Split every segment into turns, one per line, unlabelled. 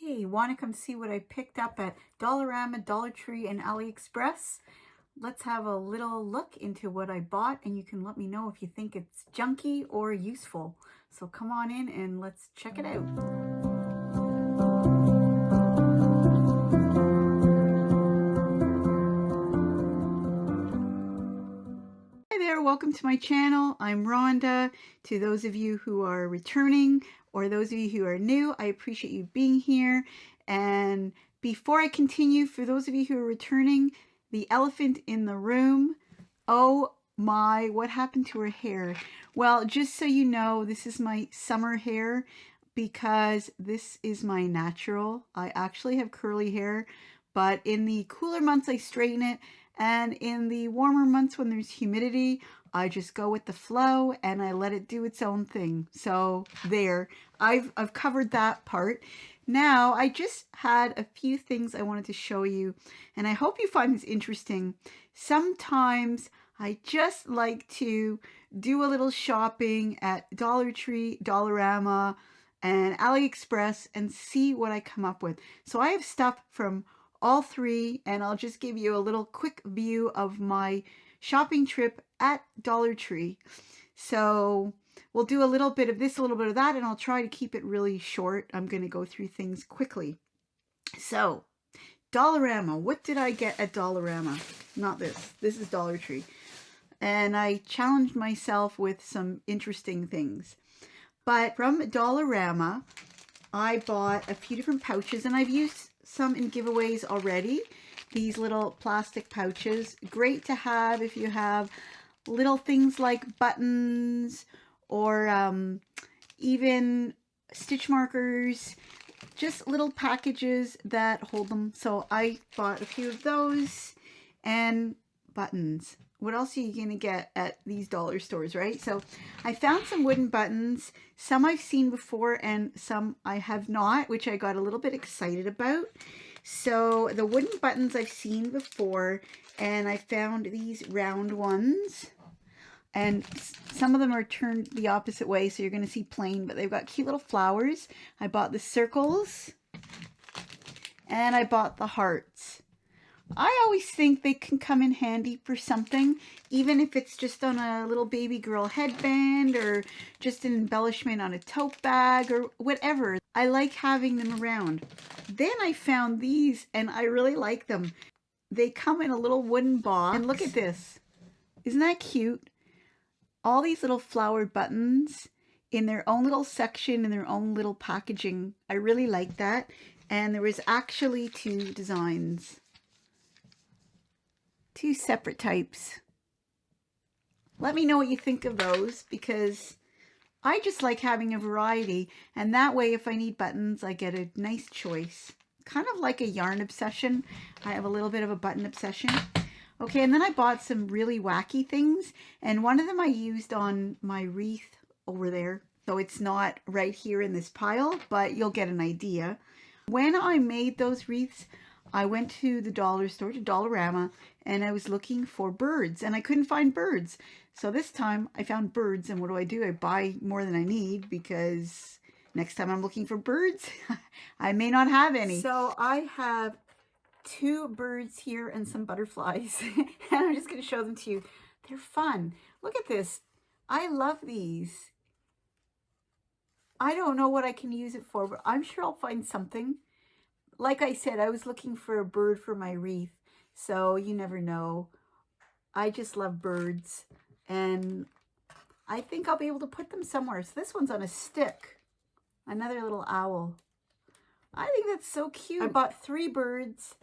Hey, want to come see what I picked up at Dollarama, Dollar Tree, and AliExpress? Let's have a little look into what I bought, and you can let me know if you think it's junky or useful. So come on in and let's check it out. Hi there, welcome to my channel. I'm Rhonda. To those of you who are returning or those of you who are new, I appreciate you being here. And before I continue, for those of you who are returning, the elephant in the room, oh my, what happened to her hair? Well, just so you know, this is my summer hair because this is my natural. I actually have curly hair, but in the cooler months I straighten it, and in the warmer months when there's humidity, I just go with the flow and I let it do its own thing. So there, I've covered that part. Now, I just had a few things I wanted to show you, and I hope you find this interesting. Sometimes I just like to do a little shopping at Dollar Tree, Dollarama, and AliExpress and see what I come up with. So I have stuff from all three, and I'll just give you a little quick view of my shopping trip at Dollar Tree. So we'll do a little bit of this, a little bit of that, and I'll try to keep it really short. I'm going to go through things quickly. So, Dollarama. What did I get at Dollarama? Not this. This is Dollar Tree. And I challenged myself with some interesting things. But from Dollarama, I bought a few different pouches, and I've used some in giveaways already. These little plastic pouches, great to have if you have little things like buttons or even stitch markers, just little packages that hold them. So I bought a few of those, and buttons. What else are you going to get at these dollar stores, right? So I found some wooden buttons. Some I've seen before and some I have not, which I got a little bit excited about. So the wooden buttons I've seen before, and I found these round ones. And some of them are turned the opposite way, so you're going to see plain, but they've got cute little flowers. I bought the circles, and I bought the hearts. I always think they can come in handy for something, even if it's just on a little baby girl headband or just an embellishment on a tote bag or whatever. I like having them around. Then I found these, and I really like them. They come in a little wooden box, and look at this. Isn't that cute? All these little flowered buttons in their own little section, in their own little packaging. I really like that. And there was actually two designs. Two separate types. Let me know what you think of those, because I just like having a variety, and that way if I need buttons I get a nice choice. Kind of like a yarn obsession. I have a little bit of a button obsession. Okay, and then I bought some really wacky things, and one of them I used on my wreath over there. So it's not right here in this pile, but you'll get an idea. When I made those wreaths, I went to the dollar store, to Dollarama, and I was looking for birds, and I couldn't find birds. So this time I found birds, and what do? I buy more than I need, because next time I'm looking for birds, I may not have any. So I have two birds here and some butterflies, and I'm just going to show them to you. They're fun. Look at this. I love these. I don't know what I can use it for, but I'm sure I'll find something. Like I said, I was looking for a bird for my wreath, so you never know. I just love birds, and I think I'll be able to put them somewhere. So this one's on a stick, another little owl. I think that's so cute. I bought 3 birds,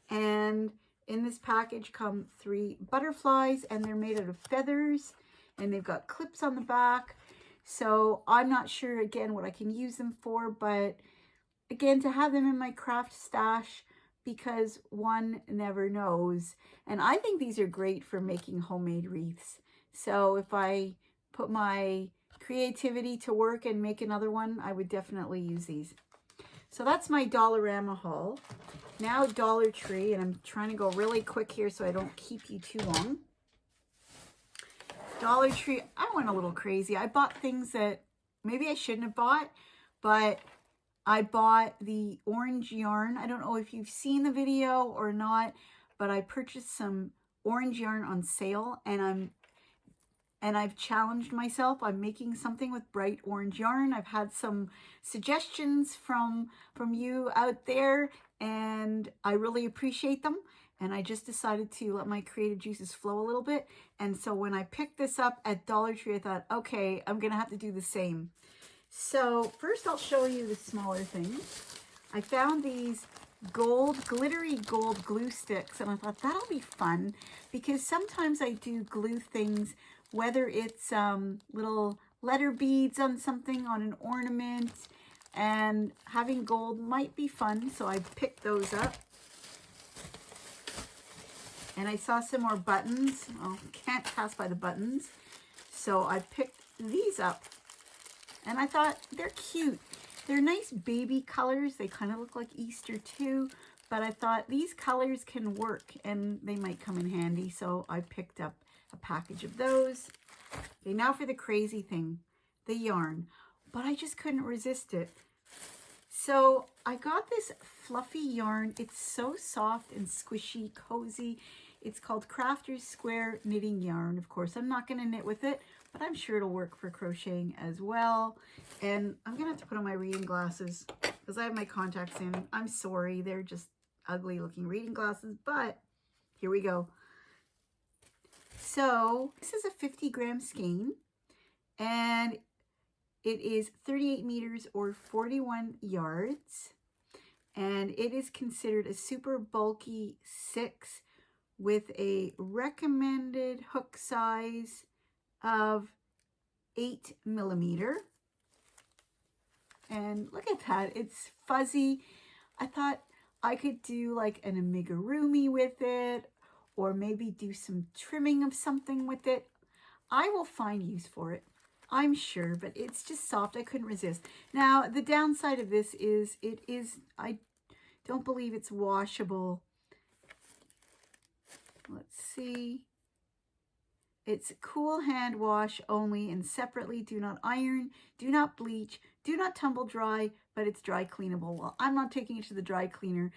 and in this package come 3 butterflies, and they're made out of feathers, and they've got clips on the back. So I'm not sure, again, what I can use them for, but again, to have them in my craft stash, because one never knows. And I think these are great for making homemade wreaths. So if I put my creativity to work and make another one, I would definitely use these. So that's my Dollarama haul. Now Dollar Tree, and I'm trying to go really quick here so I don't keep you too long. Dollar Tree, I went a little crazy. I bought things that maybe I shouldn't have bought, but I bought the orange yarn. I don't know if you've seen the video or not, but I purchased some orange yarn on sale, and I've challenged myself. I'm making something with bright orange yarn. I've had some suggestions from you out there, and I really appreciate them. And I just decided to let my creative juices flow a little bit. And so when I picked this up at Dollar Tree, I thought, okay, I'm gonna have to do the same. So first I'll show you the smaller things. I found these glittery gold glue sticks, and I thought that'll be fun because sometimes I do glue things, whether it's little letter beads on something, on an ornament, and having gold might be fun. So I picked those up. And I saw some more buttons. Oh, can't pass by the buttons. So I picked these up. And I thought they're cute. They're nice baby colors. They kind of look like Easter too. But I thought these colors can work and they might come in handy. So I picked up a package of those. Okay, now for the crazy thing, the yarn. But I just couldn't resist it. So I got this fluffy yarn. It's so soft and squishy, cozy. It's called Crafter's Square Knitting Yarn. Of course, I'm not going to knit with it, but I'm sure it'll work for crocheting as well. And I'm going to have to put on my reading glasses because I have my contacts in. I'm sorry, they're just ugly looking reading glasses, but here we go. So this is a 50-gram skein, and it is 38 meters or 41 yards, and it is considered a super bulky 6 with a recommended hook size of 8 millimeter. And look at that, it's fuzzy. I thought I could do like an amigurumi with it, or maybe do some trimming of something with it. I will find use for it, I'm sure, but it's just soft. I couldn't resist. Now, the downside of this is I don't believe it's washable. Let's see. It's cool hand wash only and separately. Do not iron, do not bleach, do not tumble dry, but it's dry cleanable. Well, I'm not taking it to the dry cleaner.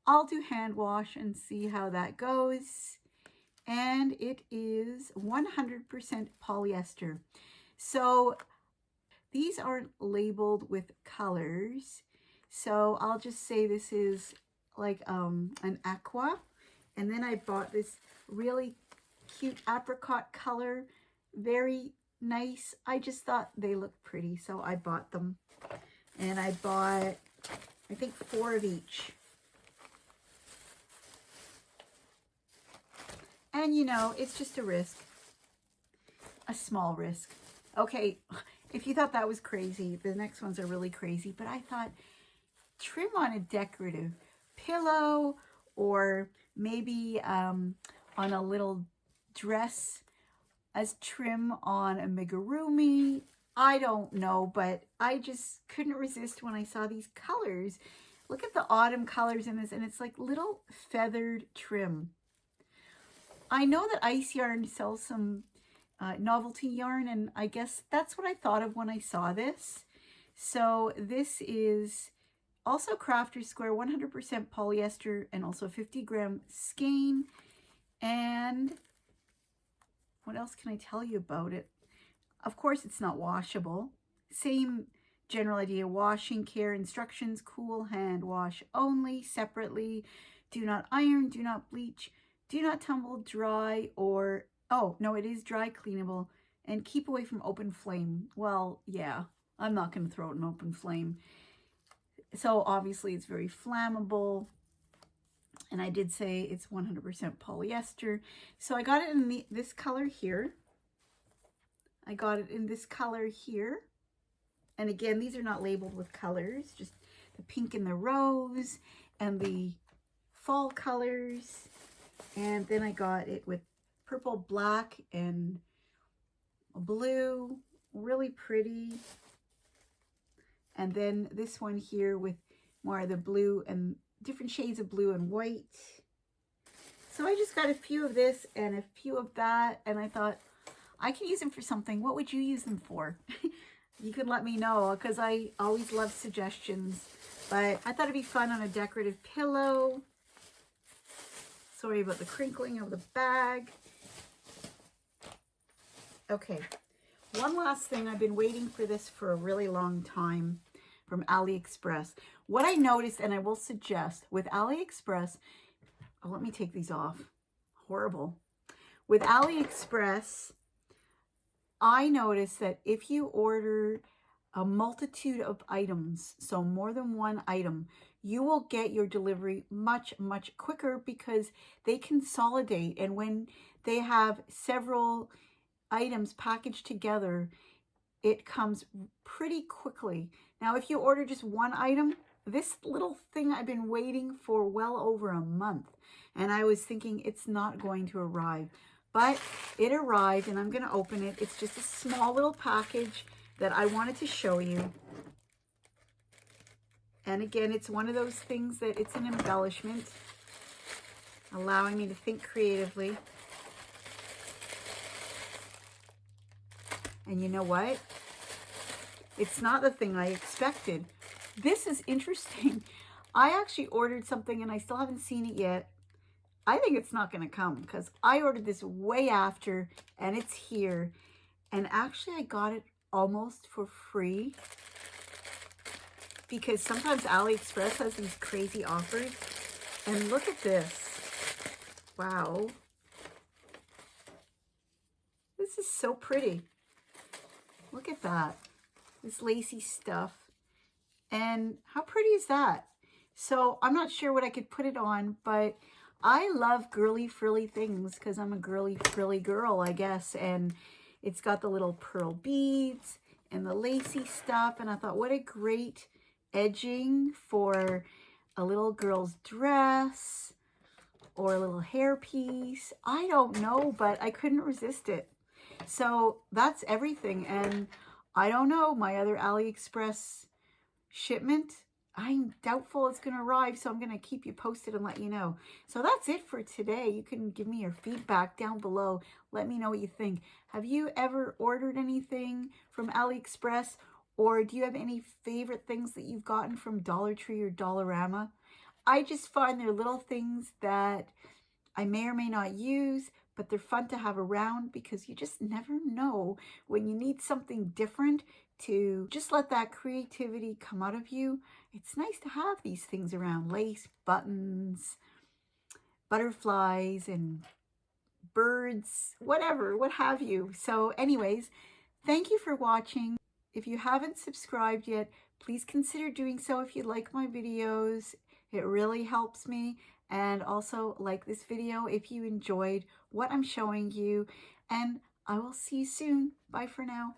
I'll do hand wash and see how that goes. And it is 100% polyester. So these aren't labeled with colors. So I'll just say this is like an aqua. And then I bought this really cute apricot color. Very nice. I just thought they looked pretty, so I bought them. And I bought, I think, 4 of each. And you know, it's just a risk. A small risk. Okay, if you thought that was crazy, the next ones are really crazy. But I thought, trim on a decorative pillow, or maybe on a little dress as trim on a amigurumi. I don't know, but I just couldn't resist when I saw these colors. Look at the autumn colors in this, and it's like little feathered trim. I know that Ice Yarn sells some novelty yarn, and I guess that's what I thought of when I saw this. So this is also Crafter's Square, 100% polyester, and also 50-gram skein. And what else can I tell you about it? Of course, it's not washable. Same general idea. Washing care instructions: cool hand wash only, separately. Do not iron, do not bleach, do not tumble dry, or, oh, no, it is dry cleanable, and keep away from open flame. Well, yeah, I'm not going to throw it in open flame. So obviously it's very flammable. And I did say it's 100% polyester. So I got it in this color here. I got it in this color here. And again, these are not labeled with colors, just the pink and the rose and the fall colors. And then I got it with purple, black, and blue. Really pretty. And then this one here with more of the blue and different shades of blue and white. So I just got a few of this and a few of that, and I thought I can use them for something. What would you use them for? You can let me know, because I always love suggestions. But I thought it'd be fun on a decorative pillow. Sorry about the crinkling of the bag. Okay, one last thing. I've been waiting for this for a really long time from AliExpress. What I noticed, and I will suggest with AliExpress, oh, let me take these off. Horrible. With AliExpress, I noticed that if you order a multitude of items, so more than one item, you will get your delivery much, much quicker because they consolidate. And when they have several items packaged together, it comes pretty quickly. Now, if you order just one item, this little thing I've been waiting for well over a month, and I was thinking it's not going to arrive, but it arrived, and I'm going to open it. It's just a small little package that I wanted to show you. And again, it's one of those things that it's an embellishment, allowing me to think creatively. And you know what? It's not the thing I expected. This is interesting. I actually ordered something and I still haven't seen it yet. I think it's not going to come because I ordered this way after and it's here. And actually I got it almost for free because sometimes AliExpress has these crazy offers. And look at this. Wow. This is so pretty. Look at that. This lacy stuff. And how pretty is that? So I'm not sure what I could put it on, but I love girly frilly things because I'm a girly frilly girl, I guess. And it's got the little pearl beads and the lacy stuff. And I thought, what a great edging for a little girl's dress or a little hairpiece. I don't know, but I couldn't resist it. So that's everything. And I don't know, my other AliExpress shipment, I'm doubtful it's going to arrive, so I'm going to keep you posted and let you know. So that's it for today. You can give me your feedback down below. Let me know what you think. Have you ever ordered anything from AliExpress, or do you have any favorite things that you've gotten from Dollar Tree or Dollarama? I just find they're little things that I may or may not use, but they're fun to have around because you just never know when you need something different to just let that creativity come out of you. It's nice to have these things around: lace, buttons, butterflies, and birds, whatever, what have you. So anyways, thank you for watching. If you haven't subscribed yet, please consider doing so if you like my videos. It really helps me. And also like this video if you enjoyed what I'm showing you. And I will see you soon. Bye for now.